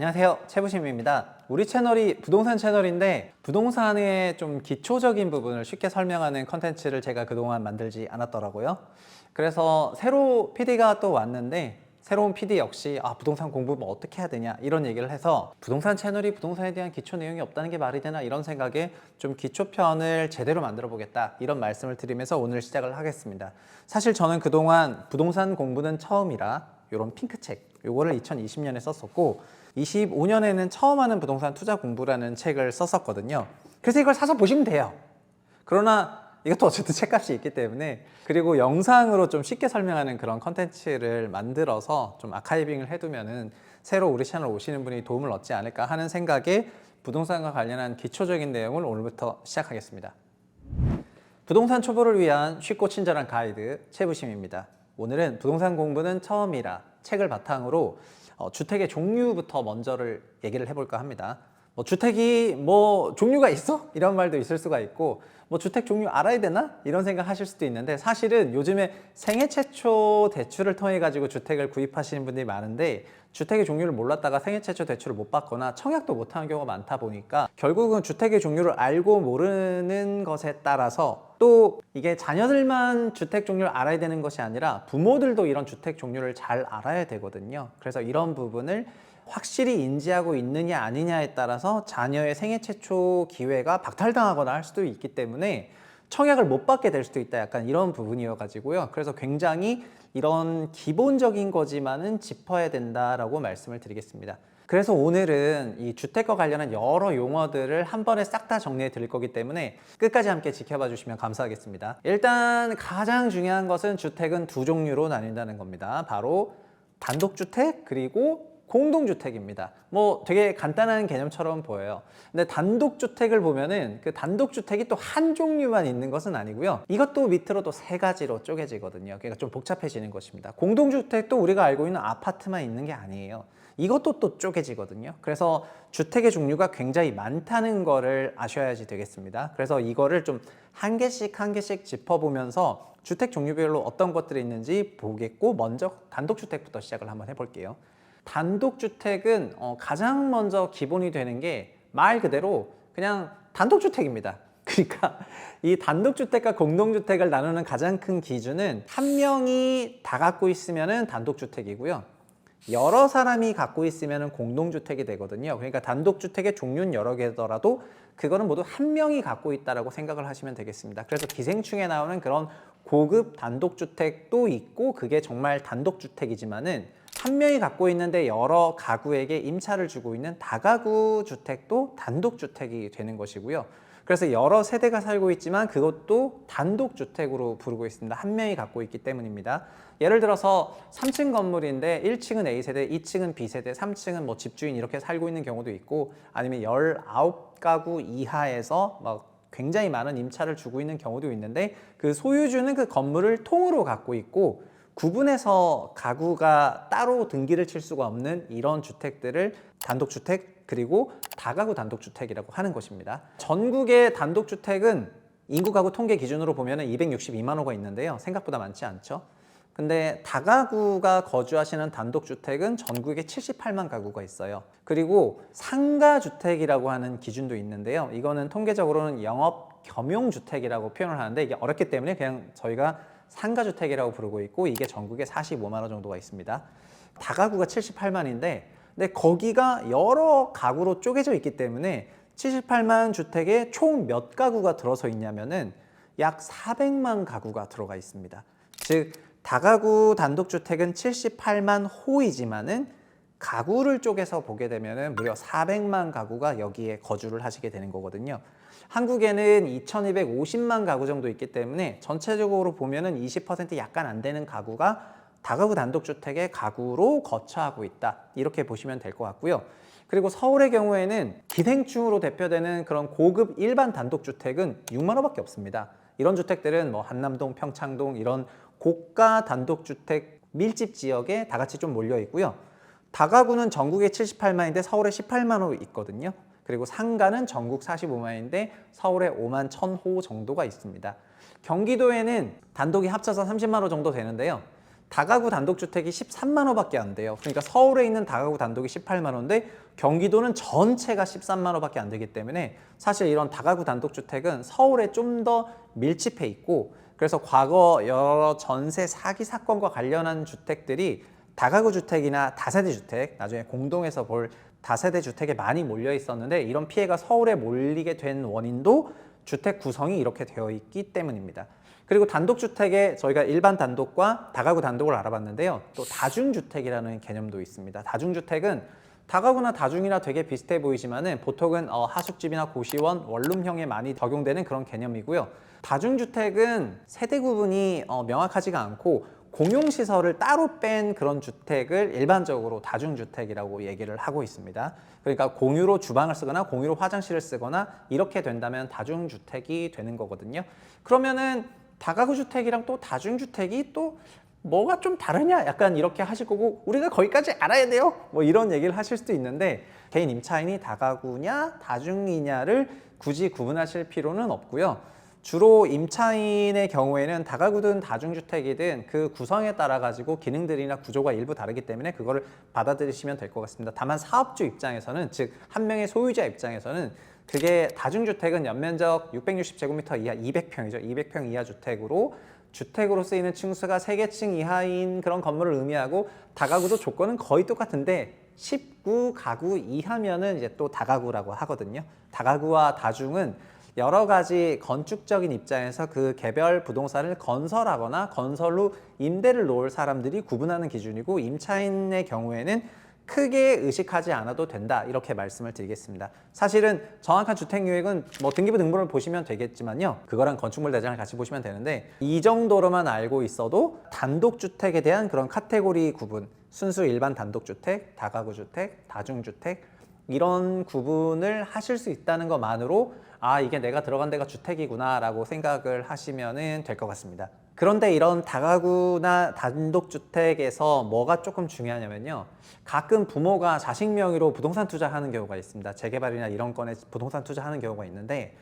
안녕하세요, 최부심입니다. 우리 채널이 부동산 채널인데 부동산의 좀 기초적인 부분을 쉽게 설명하는 컨텐츠를 제가 그동안 만들지 않았더라고요. 그래서 새로 PD가 또 왔는데 새로운 PD 역시 부동산 공부는 어떻게 해야 되냐 이런 얘기를 해서 부동산 채널이 부동산에 대한 기초 내용이 없다는 게 말이 되나 이런 생각에 좀 기초편을 제대로 만들어 보겠다 이런 말씀을 드리면서 오늘 시작을 하겠습니다. 사실 저는 그동안 부동산 공부는 처음이라 이런 핑크책 요거를 2020년에 썼었고 25년에는 처음 하는 부동산 투자 공부라는 책을 썼었거든요. 그래서 이걸 사서 보시면 돼요. 그러나 이것도 어쨌든 책값이 있기 때문에, 그리고 영상으로 좀 쉽게 설명하는 그런 컨텐츠를 만들어서 좀 아카이빙을 해두면은 새로 우리 채널 오시는 분이 도움을 얻지 않을까 하는 생각에 부동산과 관련한 기초적인 내용을 오늘부터 시작하겠습니다. 부동산 초보를 위한 쉽고 친절한 가이드 최부심입니다. 오늘은 부동산 공부는 처음이라 책을 바탕으로 주택의 종류부터 먼저를 얘기를 해볼까 합니다. 주택이 종류가 있어? 이런 말도 있을 수가 있고 주택 종류 알아야 되나? 이런 생각 하실 수도 있는데, 사실은 요즘에 생애 최초 대출을 통해 가지고 주택을 구입하시는 분들이 많은데 주택의 종류를 몰랐다가 생애 최초 대출을 못 받거나 청약도 못하는 경우가 많다 보니까 결국은 주택의 종류를 알고 모르는 것에 따라서, 또 이게 자녀들만 주택 종류를 알아야 되는 것이 아니라 부모들도 이런 주택 종류를 잘 알아야 되거든요. 그래서 이런 부분을 확실히 인지하고 있느냐 아니냐에 따라서 자녀의 생애 최초 기회가 박탈당하거나 할 수도 있기 때문에 청약을 못 받게 될 수도 있다, 약간 이런 부분이어 가지고요. 그래서 굉장히 이런 기본적인 거지만은 짚어야 된다라고 말씀을 드리겠습니다. 그래서 오늘은 이 주택과 관련한 여러 용어들을 한 번에 싹 다 정리해 드릴 거기 때문에 끝까지 함께 지켜봐 주시면 감사하겠습니다. 일단 가장 중요한 것은 주택은 두 종류로 나뉜다는 겁니다. 바로 단독주택 그리고 공동주택입니다. 되게 간단한 개념처럼 보여요. 근데 단독주택을 보면은 그 단독주택이 또 한 종류만 있는 것은 아니고요. 이것도 밑으로 또 세 가지로 쪼개지거든요. 그러니까 좀 복잡해지는 것입니다. 공동주택도 우리가 알고 있는 아파트만 있는 게 아니에요. 이것도 또 쪼개지거든요. 그래서 주택의 종류가 굉장히 많다는 거를 아셔야지 되겠습니다. 그래서 이거를 좀 한 개씩 한 개씩 짚어보면서 주택 종류별로 어떤 것들이 있는지 보겠고, 먼저 단독주택부터 시작을 한번 해볼게요. 단독주택은 가장 먼저 기본이 되는 게 말 그대로 그냥 단독주택입니다. 그러니까 이 단독주택과 공동주택을 나누는 가장 큰 기준은 한 명이 다 갖고 있으면 단독주택이고요, 여러 사람이 갖고 있으면 공동주택이 되거든요. 그러니까 단독주택의 종류는 여러 개더라도 그거는 모두 한 명이 갖고 있다라고 생각을 하시면 되겠습니다. 그래서 기생충에 나오는 그런 고급 단독주택도 있고, 그게 정말 단독주택이지만은 한 명이 갖고 있는데 여러 가구에게 임차를 주고 있는 다가구 주택도 단독주택이 되는 것이고요. 그래서 여러 세대가 살고 있지만 그것도 단독주택으로 부르고 있습니다. 한 명이 갖고 있기 때문입니다. 예를 들어서 3층 건물인데 1층은 A세대, 2층은 B세대, 3층은 집주인 이렇게 살고 있는 경우도 있고, 아니면 19가구 이하에서 굉장히 많은 임차를 주고 있는 경우도 있는데, 그 소유주는 그 건물을 통으로 갖고 있고 구분해서 가구가 따로 등기를 칠 수가 없는 이런 주택들을 단독주택 그리고 다가구 단독주택이라고 하는 것입니다. 전국의 단독주택은 인구 가구 통계 기준으로 보면 262만 호가 있는데요, 생각보다 많지 않죠. 근데 다가구가 거주하시는 단독주택은 전국에 78만 가구가 있어요. 그리고 상가주택이라고 하는 기준도 있는데요, 이거는 통계적으로는 영업 겸용주택이라고 표현을 하는데 이게 어렵기 때문에 그냥 저희가 상가주택이라고 부르고 있고, 이게 전국에 45만 호 정도가 있습니다. 다가구가 78만인데 근데 거기가 여러 가구로 쪼개져 있기 때문에 78만 주택에 총 몇 가구가 들어서 있냐면은 약 400만 가구가 들어가 있습니다. 즉 다가구 단독주택은 78만 호이지만은 가구를 쪼개서 보게 되면은 무려 400만 가구가 여기에 거주를 하시게 되는 거거든요. 한국에는 2250만 가구 정도 있기 때문에 전체적으로 보면은 20% 약간 안 되는 가구가 다가구 단독주택의 가구로 거처하고 있다, 이렇게 보시면 될 것 같고요. 그리고 서울의 경우에는 기생충으로 대표되는 그런 고급 일반 단독주택은 6만 호밖에 없습니다. 이런 주택들은 한남동, 평창동 이런 고가 단독주택 밀집 지역에 다 같이 좀 몰려 있고요. 다가구는 전국에 78만인데 서울에 18만 호 있거든요. 그리고 상가는 전국 45만인데 서울에 5만 1000호 정도가 있습니다. 경기도에는 단독이 합쳐서 30만 호 정도 되는데요, 다가구 단독주택이 13만 원밖에 안 돼요. 그러니까 서울에 있는 다가구 단독이 18만 원인데 경기도는 전체가 13만 원밖에 안 되기 때문에 사실 이런 다가구 단독주택은 서울에 좀 더 밀집해 있고, 그래서 과거 여러 전세 사기 사건과 관련한 주택들이 다가구 주택이나 다세대 주택, 나중에 공동에서 볼 다세대 주택에 많이 몰려 있었는데, 이런 피해가 서울에 몰리게 된 원인도 주택 구성이 이렇게 되어 있기 때문입니다. 그리고 단독주택에 저희가 일반 단독과 다가구 단독을 알아봤는데요. 또 다중주택이라는 개념도 있습니다. 다중주택은 다가구나 다중이나 되게 비슷해 보이지만은 보통은 하숙집이나 고시원, 원룸형에 많이 적용되는 그런 개념이고요. 다중주택은 세대 구분이 명확하지가 않고 공용시설을 따로 뺀 그런 주택을 일반적으로 다중주택이라고 얘기를 하고 있습니다. 그러니까 공유로 주방을 쓰거나 공유로 화장실을 쓰거나 이렇게 된다면 다중주택이 되는 거거든요. 그러면은 다가구 주택이랑 또 다중주택이 또 뭐가 좀 다르냐? 약간 이렇게 하실 거고, 우리가 거기까지 알아야 돼요? 뭐 이런 얘기를 하실 수도 있는데, 개인 임차인이 다가구냐 다중이냐를 굳이 구분하실 필요는 없고요. 주로 임차인의 경우에는 다가구든 다중주택이든 그 구성에 따라 가지고 기능들이나 구조가 일부 다르기 때문에 그거를 받아들이시면 될 것 같습니다. 다만 사업주 입장에서는, 즉 한 명의 소유자 입장에서는 그게 다중주택은 연면적 660제곱미터 이하 200평이죠. 200평 이하 주택으로 쓰이는 층수가 3개층 이하인 그런 건물을 의미하고, 다가구도 조건은 거의 똑같은데 19가구 이하면은 이제 또 다가구라고 하거든요. 다가구와 다중은 여러 가지 건축적인 입장에서 그 개별 부동산을 건설하거나 건설 후 임대를 놓을 사람들이 구분하는 기준이고, 임차인의 경우에는 크게 의식하지 않아도 된다, 이렇게 말씀을 드리겠습니다. 사실은 정확한 주택유액은 뭐 등기부 등본을 보시면 되겠지만요, 그거랑 건축물 대장을 같이 보시면 되는데, 이 정도로만 알고 있어도 단독주택에 대한 그런 카테고리 구분, 순수 일반 단독주택, 다가구주택, 다중주택, 이런 구분을 하실 수 있다는 것만으로 아, 이게 내가 들어간 데가 주택이구나 라고 생각을 하시면 될 것 같습니다. 그런데 이런 다가구나 단독주택에서 뭐가 조금 중요하냐면요, 가끔 부모가 자식 명의로 부동산 투자하는 경우가 있습니다. 재개발이나 이런 건에 부동산 투자하는 경우가 있는데,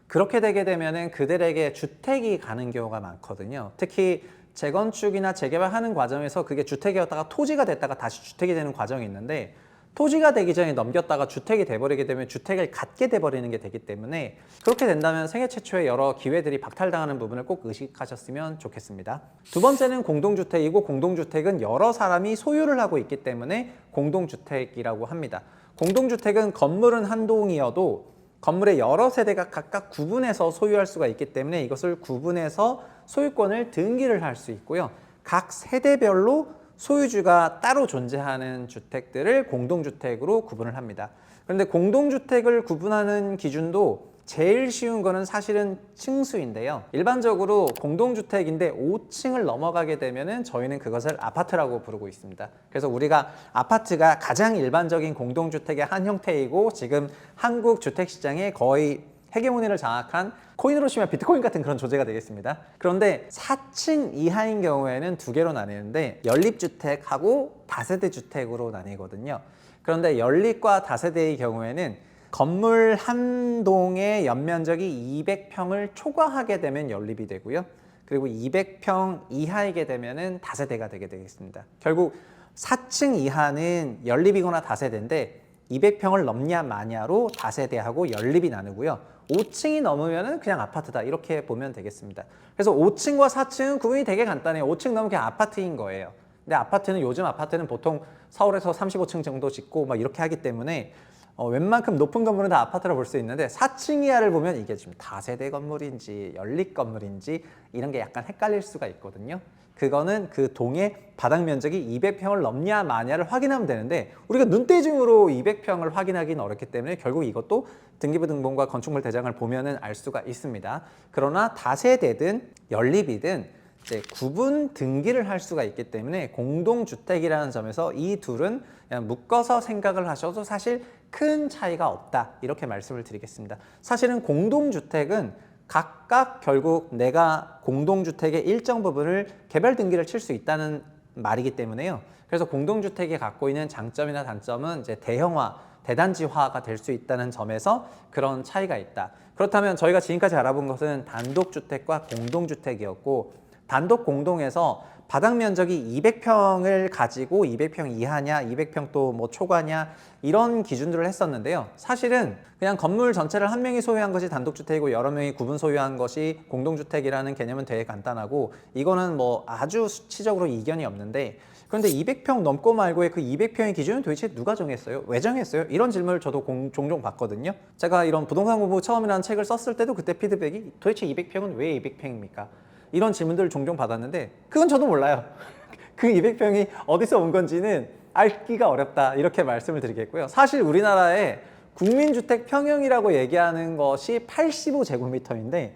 그렇게 되게 되면은 그들에게 주택이 가는 경우가 많거든요. 특히 재건축이나 재개발하는 과정에서 그게 주택이었다가 토지가 됐다가 다시 주택이 되는 과정이 있는데, 토지가 되기 전에 넘겼다가 주택이 돼버리게 되면 주택을 갖게 돼버리는 게 되기 때문에, 그렇게 된다면 생애 최초의 여러 기회들이 박탈당하는 부분을 꼭 의식하셨으면 좋겠습니다. 두 번째는 공동주택이고, 공동주택은 여러 사람이 소유를 하고 있기 때문에 공동주택이라고 합니다. 공동주택은 건물은 한 동이어도 건물의 여러 세대가 각각 구분해서 소유할 수가 있기 때문에 이것을 구분해서 소유권을 등기를 할 수 있고요. 각 세대별로 소유주가 따로 존재하는 주택들을 공동주택으로 구분을 합니다. 그런데 공동주택을 구분하는 기준도 제일 쉬운 거는 사실은 층수인데요. 일반적으로 공동주택인데 5층을 넘어가게 되면은 저희는 그것을 아파트라고 부르고 있습니다. 그래서 우리가 아파트가 가장 일반적인 공동주택의 한 형태이고, 지금 한국 주택시장에 거의 헤게모니를 장악한, 코인으로 치면 비트코인 같은 그런 존재가 되겠습니다. 그런데 4층 이하인 경우에는 두 개로 나뉘는데, 연립주택하고 다세대 주택으로 나뉘거든요. 그런데 연립과 다세대의 경우에는 건물 한 동의 연면적이 200평을 초과하게 되면 연립이 되고요. 그리고 200평 이하이게 되면은 다세대가 되게 되겠습니다. 결국 4층 이하는 연립이거나 다세대인데, 200평을 넘냐 마냐로 다세대하고 연립이 나누고요. 5층이 넘으면 그냥 아파트다, 이렇게 보면 되겠습니다. 그래서 5층과 4층은 구분이 되게 간단해요. 5층 넘으면 그냥 아파트인 거예요. 근데 아파트는, 요즘 아파트는 보통 서울에서 35층 정도 짓고 막 이렇게 하기 때문에 웬만큼 높은 건물은 다 아파트라 볼 수 있는데, 4층 이하를 보면 이게 지금 다세대 건물인지 연립 건물인지 이런 게 약간 헷갈릴 수가 있거든요. 그거는 그 동의 바닥 면적이 200평을 넘냐 마냐를 확인하면 되는데, 우리가 눈대중으로 200평을 확인하기는 어렵기 때문에 결국 이것도 등기부 등본과 건축물 대장을 보면은 알 수가 있습니다. 그러나 다세대든 연립이든 이제 구분 등기를 할 수가 있기 때문에 공동주택이라는 점에서 이 둘은 그냥 묶어서 생각을 하셔도 사실 큰 차이가 없다, 이렇게 말씀을 드리겠습니다. 사실은 공동주택은 각각 결국 내가 공동주택의 일정 부분을 개별 등기를 칠 수 있다는 말이기 때문에요. 그래서 공동주택이 갖고 있는 장점이나 단점은 이제 대형화, 대단지화가 될 수 있다는 점에서 그런 차이가 있다. 그렇다면 저희가 지금까지 알아본 것은 단독주택과 공동주택이었고, 단독 공동에서 바닥 면적이 200평을 가지고 200평 이하냐, 200평 또 뭐 초과냐 이런 기준들을 했었는데요. 사실은 그냥 건물 전체를 한 명이 소유한 것이 단독주택이고 여러 명이 구분 소유한 것이 공동주택이라는 개념은 되게 간단하고 이거는 뭐 아주 수치적으로 이견이 없는데 그런데 200평 넘고 말고의 그 200평의 기준은 도대체 누가 정했어요? 왜 정했어요? 이런 질문을 저도 종종 받거든요. 제가 이런 부동산 공부 처음이라는 책을 썼을 때도 그때 피드백이 도대체 200평은 왜 200평입니까? 이런 질문들을 종종 받았는데 그건 저도 몰라요. 그 200평이 어디서 온 건지는 알기가 어렵다 이렇게 말씀을 드리겠고요. 사실 우리나라의 국민주택 평형이라고 얘기하는 것이 85제곱미터인데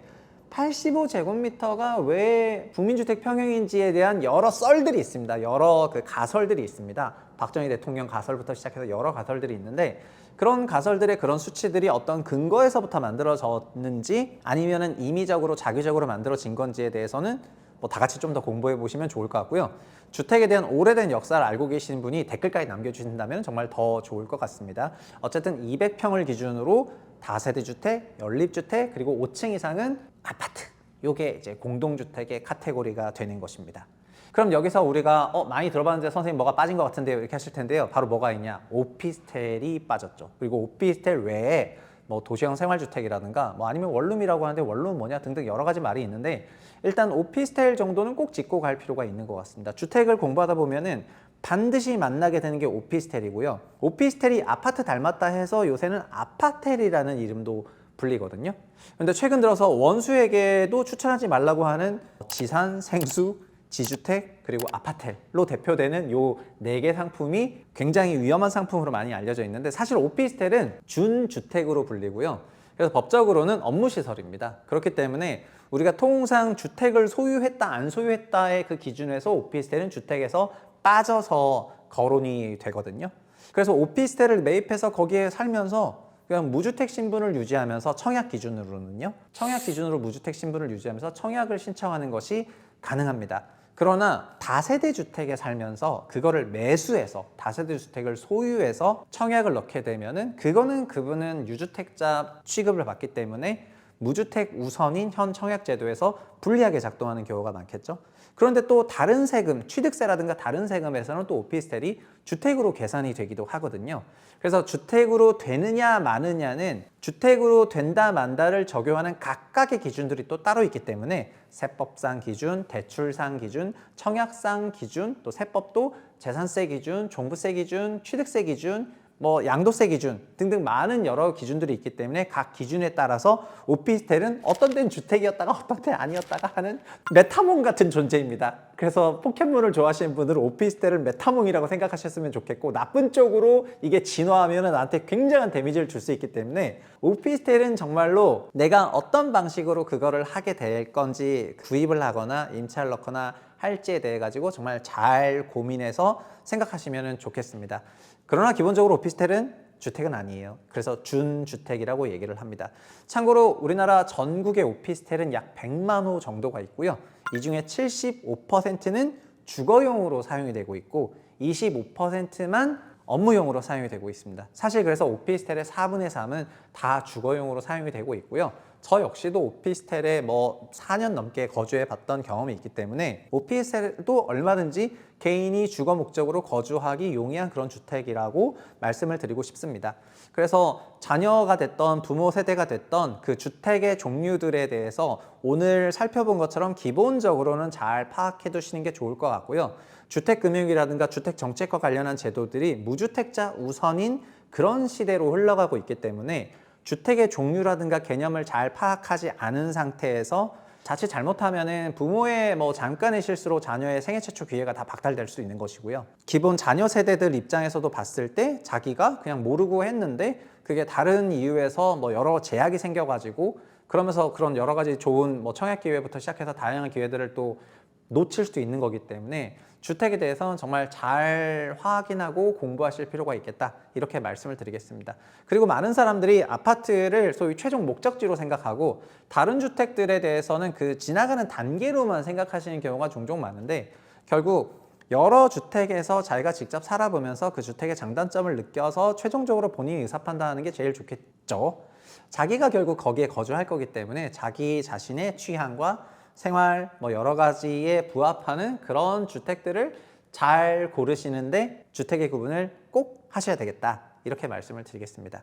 85제곱미터가 왜 국민주택 평형인지에 대한 여러 썰들이 있습니다. 여러 그 가설들이 있습니다. 박정희 대통령 가설부터 시작해서 여러 가설들이 있는데 그런 가설들의 그런 수치들이 어떤 근거에서부터 만들어졌는지 아니면은 임의적으로 자기적으로 만들어진 건지에 대해서는 뭐 다 같이 좀 더 공부해 보시면 좋을 것 같고요. 주택에 대한 오래된 역사를 알고 계신 분이 댓글까지 남겨주신다면 정말 더 좋을 것 같습니다. 어쨌든 200평을 기준으로 다세대 주택, 연립주택, 그리고 5층 이상은 아파트. 요게 이제 공동주택의 카테고리가 되는 것입니다. 그럼 여기서 우리가 많이 들어봤는데 선생님 뭐가 빠진 것 같은데요 이렇게 하실 텐데요. 바로 뭐가 있냐? 오피스텔이 빠졌죠. 그리고 오피스텔 외에 뭐 도시형 생활주택이라든가 뭐 아니면 원룸이라고 하는데 원룸은 뭐냐 등등 여러 가지 말이 있는데 일단 오피스텔 정도는 꼭 짚고 갈 필요가 있는 것 같습니다. 주택을 공부하다 보면은 반드시 만나게 되는 게 오피스텔이고요. 오피스텔이 아파트 닮았다 해서 요새는 아파텔이라는 이름도 불리거든요. 그런데 최근 들어서 원수에게도 추천하지 말라고 하는 지산, 생수, 지주택 그리고 아파텔로 대표되는 요 4개 상품이 굉장히 위험한 상품으로 많이 알려져 있는데 사실 오피스텔은 준주택으로 불리고요. 그래서 법적으로는 업무시설입니다. 그렇기 때문에 우리가 통상 주택을 소유했다 안 소유했다의 그 기준에서 오피스텔은 주택에서 빠져서 거론이 되거든요. 그래서 오피스텔을 매입해서 거기에 살면서 그냥 무주택 신분을 유지하면서 청약 기준으로는요. 청약 기준으로 무주택 신분을 유지하면서 청약을 신청하는 것이 가능합니다. 그러나 다세대 주택에 살면서 그거를 매수해서 다세대 주택을 소유해서 청약을 넣게 되면은 그분은 유주택자 취급을 받기 때문에 무주택 우선인 현 청약제도에서 불리하게 작동하는 경우가 많겠죠. 그런데 또 다른 세금, 취득세라든가 다른 세금에서는 또 오피스텔이 주택으로 계산이 되기도 하거든요. 그래서 주택으로 되느냐 마느냐는 주택으로 된다 만다를 적용하는 각각의 기준들이 또 따로 있기 때문에 세법상 기준, 대출상 기준, 청약상 기준, 또 세법도 재산세 기준, 종부세 기준, 취득세 기준, 뭐 양도세 기준 등등 많은 여러 기준들이 있기 때문에 각 기준에 따라서 오피스텔은 어떤 데는 주택이었다가 어떤 데는 아니었다가 하는 메타몽 같은 존재입니다. 그래서 포켓몬을 좋아하시는 분들은 오피스텔을 메타몽이라고 생각하셨으면 좋겠고 나쁜 쪽으로 이게 진화하면 나한테 굉장한 데미지를 줄 수 있기 때문에 오피스텔은 정말로 내가 어떤 방식으로 그거를 하게 될 건지 구입을 하거나 임차를 넣거나 할지에 대해 가지고 정말 잘 고민해서 생각하시면 좋겠습니다. 그러나 기본적으로 오피스텔은 주택은 아니에요. 그래서 준주택이라고 얘기를 합니다. 참고로 우리나라 전국의 오피스텔은 약 100만 호 정도가 있고요. 이 중에 75%는 주거용으로 사용이 되고 있고 25%만 업무용으로 사용이 되고 있습니다. 사실 그래서 오피스텔의 4분의 3은 다 주거용으로 사용이 되고 있고요. 저 역시도 오피스텔에 뭐 4년 넘게 거주해 봤던 경험이 있기 때문에 오피스텔도 얼마든지 개인이 주거 목적으로 거주하기 용이한 그런 주택이라고 말씀을 드리고 싶습니다. 그래서 자녀가 됐던 부모 세대가 됐던 그 주택의 종류들에 대해서 오늘 살펴본 것처럼 기본적으로는 잘 파악해 두시는 게 좋을 것 같고요. 주택금융이라든가 주택정책과 관련한 제도들이 무주택자 우선인 그런 시대로 흘러가고 있기 때문에 주택의 종류라든가 개념을 잘 파악하지 않은 상태에서 자칫 잘못하면은 부모의 뭐 잠깐의 실수로 자녀의 생애 최초 기회가 다 박탈될 수 있는 것이고요. 기본 자녀 세대들 입장에서도 봤을 때 자기가 그냥 모르고 했는데 그게 다른 이유에서 뭐 여러 제약이 생겨가지고 그러면서 그런 여러 가지 좋은 뭐 청약 기회부터 시작해서 다양한 기회들을 또 놓칠 수도 있는 거기 때문에 주택에 대해서는 정말 잘 확인하고 공부하실 필요가 있겠다 이렇게 말씀을 드리겠습니다. 그리고 많은 사람들이 아파트를 소위 최종 목적지로 생각하고 다른 주택들에 대해서는 그 지나가는 단계로만 생각하시는 경우가 종종 많은데 결국 여러 주택에서 자기가 직접 살아보면서 그 주택의 장단점을 느껴서 최종적으로 본인이 의사 판단하는 게 제일 좋겠죠. 자기가 결국 거기에 거주할 거기 때문에 자기 자신의 취향과 생활 뭐 여러 가지에 부합하는 그런 주택들을 잘 고르시는데 주택의 구분을 꼭 하셔야 되겠다. 이렇게 말씀을 드리겠습니다.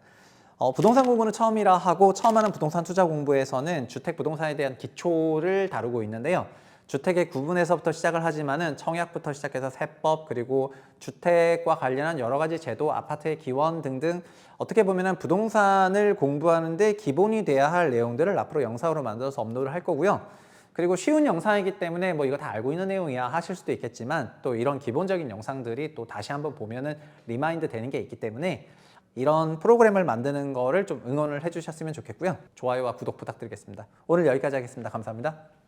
부동산 공부는 처음이라 하고 처음 하는 부동산 투자 공부에서는 주택 부동산에 대한 기초를 다루고 있는데요. 주택의 구분에서부터 시작을 하지만은 청약부터 시작해서 세법 그리고 주택과 관련한 여러 가지 제도, 아파트의 기원 등등 어떻게 보면은 부동산을 공부하는데 기본이 돼야 할 내용들을 앞으로 영상으로 만들어서 업로드를 할 거고요. 그리고 쉬운 영상이기 때문에 뭐 이거 다 알고 있는 내용이야 하실 수도 있겠지만 또 이런 기본적인 영상들이 또 다시 한번 보면은 리마인드 되는 게 있기 때문에 이런 프로그램을 만드는 거를 좀 응원을 해주셨으면 좋겠고요. 좋아요와 구독 부탁드리겠습니다. 오늘 여기까지 하겠습니다. 감사합니다.